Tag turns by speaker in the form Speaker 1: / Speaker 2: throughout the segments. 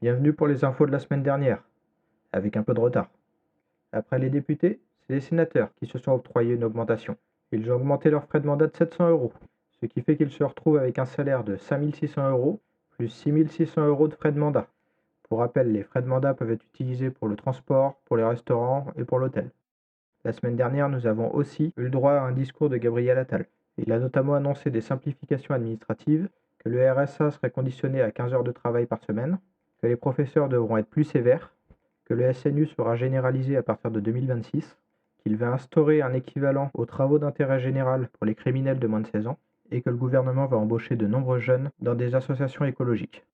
Speaker 1: Bienvenue pour les infos de la semaine dernière, avec un peu de retard. Après les députés, c'est les sénateurs qui se sont octroyés une augmentation. Ils ont augmenté leurs frais de mandat de 700 euros, ce qui fait qu'ils se retrouvent avec un salaire de 5 600 euros plus 6 600 euros de frais de mandat. Pour rappel, les frais de mandat peuvent être utilisés pour le transport, pour les restaurants et pour l'hôtel. La semaine dernière, nous avons aussi eu le droit à un discours de Gabriel Attal. Il a notamment annoncé des simplifications administratives, que le RSA serait conditionné à 15 heures de travail par semaine, que les professeurs devront être plus sévères, que le SNU sera généralisé à partir de 2026, qu'il va instaurer un équivalent aux travaux d'intérêt général pour les criminels de moins de 16 ans, et que le gouvernement va embaucher de nombreux jeunes dans des associations écologiques.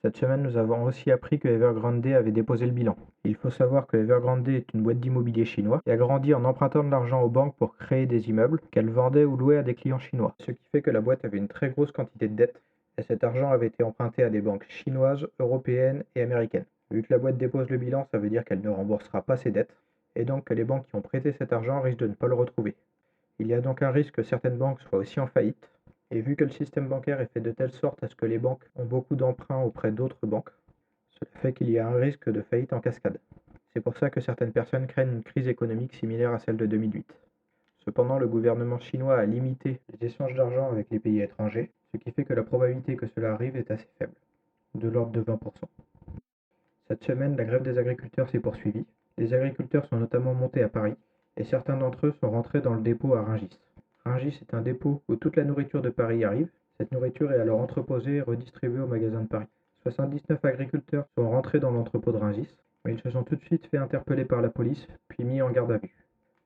Speaker 1: Cette semaine, nous avons aussi appris que Evergrande avait déposé le bilan. Il faut savoir que Evergrande est une boîte d'immobilier chinois et a grandi en empruntant de l'argent aux banques pour créer des immeubles qu'elle vendait ou louait à des clients chinois. Ce qui fait que la boîte avait une très grosse quantité de dettes et cet argent avait été emprunté à des banques chinoises, européennes et américaines. Vu que la boîte dépose le bilan, ça veut dire qu'elle ne remboursera pas ses dettes et donc que les banques qui ont prêté cet argent risquent de ne pas le retrouver. Il y a donc un risque que certaines banques soient aussi en faillite. Et vu que le système bancaire est fait de telle sorte à ce que les banques ont beaucoup d'emprunts auprès d'autres banques, cela fait qu'il y a un risque de faillite en cascade. C'est pour ça que certaines personnes craignent une crise économique similaire à celle de 2008. Cependant, le gouvernement chinois a limité les échanges d'argent avec les pays étrangers, ce qui fait que la probabilité que cela arrive est assez faible, de l'ordre de 20%. Cette semaine, la grève des agriculteurs s'est poursuivie. Les agriculteurs sont notamment montés à Paris, et certains d'entre eux sont rentrés dans le dépôt à Rungis. Rungis est un dépôt où toute la nourriture de Paris arrive. Cette nourriture est alors entreposée et redistribuée aux magasins de Paris. 79 agriculteurs sont rentrés dans l'entrepôt de Rungis, mais ils se sont tout de suite fait interpeller par la police, puis mis en garde à vue.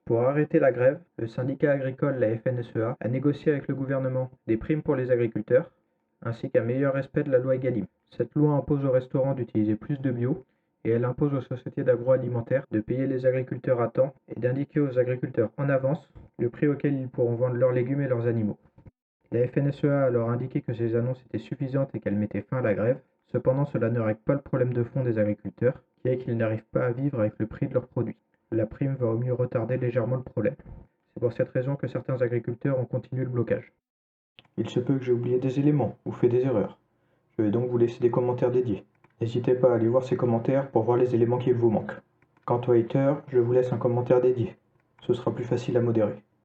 Speaker 1: Pour arrêter la grève, le syndicat agricole, la FNSEA, a négocié avec le gouvernement des primes pour les agriculteurs, ainsi qu'un meilleur respect de la loi Egalim. Cette loi impose aux restaurants d'utiliser plus de bio, et elle impose aux sociétés d'agroalimentaire de payer les agriculteurs à temps et d'indiquer aux agriculteurs en avance le prix auquel ils pourront vendre leurs légumes et leurs animaux. La FNSEA a alors indiqué que ces annonces étaient suffisantes et qu'elles mettaient fin à la grève. Cependant, cela ne règle pas le problème de fond des agriculteurs, qui est qu'ils n'arrivent pas à vivre avec le prix de leurs produits. La prime va au mieux retarder légèrement le problème. C'est pour cette raison que certains agriculteurs ont continué le blocage. Il se peut que j'ai oublié des éléments ou fait des erreurs. Je vais donc vous laisser des commentaires dédiés. N'hésitez pas à aller voir ces commentaires pour voir les éléments qui vous manquent. Quant au hater, je vous laisse un commentaire dédié. Ce sera plus facile à modérer.